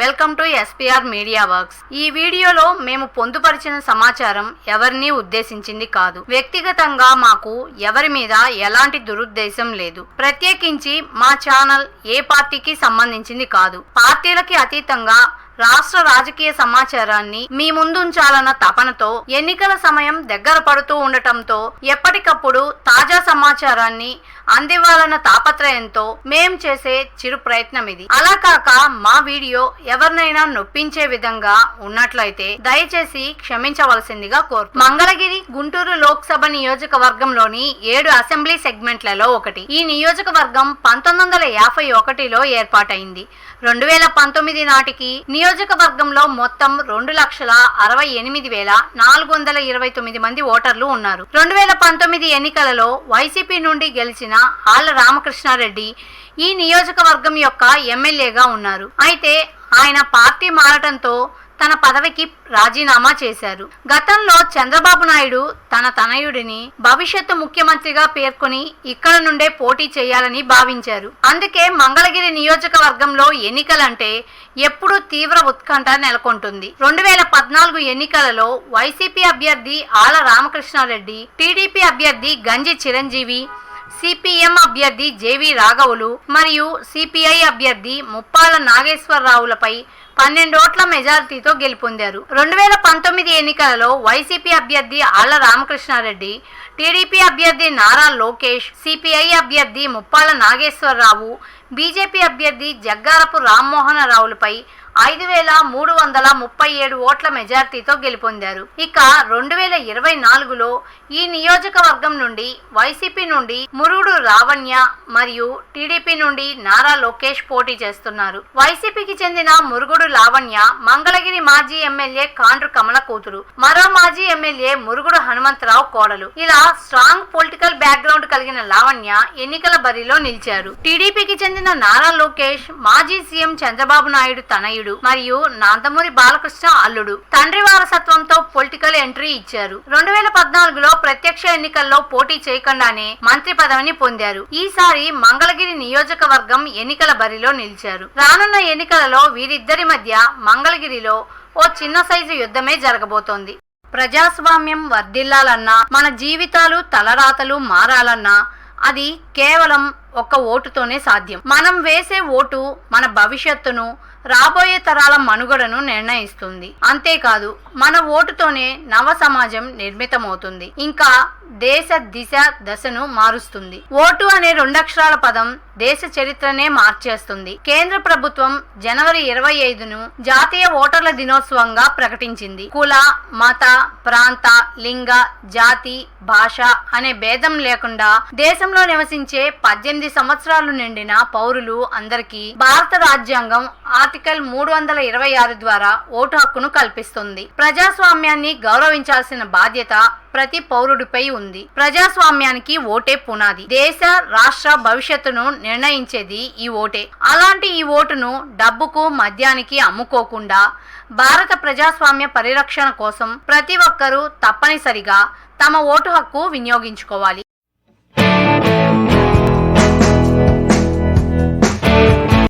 Welcome to SPR media works. ఈ వీడియోలో మేము పొందుపరిచిన సమాచారం ఎవరిని ఉద్దేశించింది కాదు. వ్యక్తిగతంగా మాకు ఎవరి మీద ఎలాంటి దురుద్దేశం లేదు. ప్రత్యేకించి మా ఛానల్ ఏ పార్టీకి సంబంధించింది కాదు. పార్టీలకి అతీతంగా రాష్ట్ర రాజకీయ సమాచారాన్ని మీ ముందుంచాలన్న తపనతో ఎన్నికల సమయం దగ్గర పడుతూ ఉండటంతో ఎప్పటికప్పుడు తాజా సమాచారాన్ని అందివ్వాలన్న తాపత్రయంతో మేం చేసే చిరు ప్రయత్నం ఇది. అలా కాక మా వీడియో ఎవరినైనా నొప్పించే విధంగా ఉన్నట్లయితే దయచేసి క్షమించవలసిందిగా కోరుతున్నాం. మంగళగిరి గుంటూరు లోక్సభ నియోజకవర్గంలోని 7 అసెంబ్లీ సెగ్మెంట్లలో ఒకటి. ఈ నియోజకవర్గం 1951లో ఏర్పాటైంది. 2019 నాటికి నియోజకవర్గంలో మొత్తం 2,68,429 మంది ఓటర్లు ఉన్నారు. 2019 ఎన్నికలలో వైసీపీ నుండి గెలిచిన ఆళ్ల రామకృష్ణారెడ్డి ఈ నియోజకవర్గం యొక్క ఎమ్మెల్యేగా ఉన్నారు. అయితే ఆయన పార్టీ మారటంతో తన పదవికి రాజీనామా చేశారు. గతంలో చంద్రబాబు నాయుడు తన తనయుడిని భవిష్యత్తు ముఖ్యమంత్రిగా పేర్కొని ఇక్కడ నుండే పోటీ చేయాలని భావించారు. అందుకే మంగళగిరి నియోజకవర్గంలో ఎన్నికలంటే ఎప్పుడూ తీవ్ర ఉత్కంఠ నెలకొంటుంది. 2014 ఎన్నికలలో వైసీపీ అభ్యర్థి ఆళ్ల రామకృష్ణారెడ్డి, టీడీపీ అభ్యర్థి గంజి చిరంజీవి, సిపిఎం అభ్యర్థి జేవి రాఘవులు మరియు సిపిఐ అభ్యర్థి ముప్పాళ్ల నాగేశ్వరరావులపై 12 ఓట్ల మెజారిటీతో గెలుపొందారు. 2019 ఎన్నికలలో వైసీపీ అభ్యర్థి ఆళ్ల రామకృష్ణారెడ్డి, టీడీపీ అభ్యర్థి నారా లోకేష్, సిపిఐ అభ్యర్థి ముప్పాళ్ల నాగేశ్వరరావు, బీజేపీ అభ్యర్థి జగ్గారపు రామ్మోహనరావులపై 5,337 ఓట్ల మెజార్టీతో గెలుపొందారు. ఇక 2024లో ఈ నియోజకవర్గం నుండి వైసీపీ నుండి మురుగుడు లావణ్య మరియు టీడీపీ నుండి నారా లోకేష్ పోటీ చేస్తున్నారు. వైసీపీకి చెందిన మురుగుడు లావణ్య మంగళగిరి మాజీ ఎమ్మెల్యే కాండ్రు కమల కూతురు. మరో మాజీ ఎమ్మెల్యే మురుగుడు హనుమంతరావు కోడలు. ఇలా స్ట్రాంగ్ పొలిటికల్ బ్యాక్గ్రౌండ్ కలిగిన లావణ్య ఎన్నికల బరిలో నిలిచారు. టీడీపీకి చెందిన నారా లోకేష్ మాజీ సీఎం చంద్రబాబు నాయుడు తనయుడు మరియు నందమూరి బాలకృష్ణ అల్లుడు. తండ్రి వారసత్వంతో పొలిటికల్ ఎంట్రీ ఇచ్చారు. 2014లో ప్రత్యక్ష ఎన్నికల్లో పోటీ చేయకుండానే మంత్రి పదవిని పొందారు. ఈసారి మంగళగిరి నియోజకవర్గం ఎన్నికల బరిలో నిలిచారు. రానున్న ఎన్నికలలో వీరిద్దరి మధ్య మంగళగిరిలో ఓ చిన్న సైజు యుద్ధమే జరగబోతోంది. ప్రజాస్వామ్యం వర్ధిల్లాలన్నా, మన జీవితాలు తలరాతలు మారాలన్నా అది కేవలం ఒక్క ఓటుతోనే సాధ్యం. మనం వేసే ఓటు మన భవిష్యత్తును, రాబోయే తరాల మనుగడను నిర్ణయిస్తుంది. అంతేకాదు మన ఓటుతోనే నవ సమాజం నిర్మితమవుతుంది, ఇంకా దేశ దిశ దశను మారుస్తుంది. ఓటు అనే 2 అక్షరాల పదం దేశ చరిత్రనే మార్చేస్తుంది. కేంద్ర ప్రభుత్వం జనవరి 25ను జాతీయ ఓటర్ల దినోత్సవంగా ప్రకటించింది. కుల, మత, ప్రాంత, లింగ, జాతి, భాష అనే భేదం లేకుండా దేశంలో నివసించే 18 సంవత్సరాలు నిండిన పౌరులు అందరికీ భారత రాజ్యాంగం ఆర్టికల్ 326 ద్వారా ఓటు హక్కును కల్పిస్తుంది. ప్రజాస్వామ్యాన్ని గౌరవించాల్సిన బాధ్యత ప్రతి పౌరుడిపై ఉంది. ప్రజాస్వామ్యానికి ఓటే పునాది. దేశ రాష్ట్ర భవిష్యత్తును నిర్ణయించేది ఈ ఓటే. అలాంటి ఈ ఓటును డబ్బుకు, మద్యానికి అమ్ముకోకుండా భారత ప్రజాస్వామ్య పరిరక్షణ కోసం ప్రతి ఒక్కరూ తప్పనిసరిగా తమ ఓటు హక్కు వినియోగించుకోవాలి.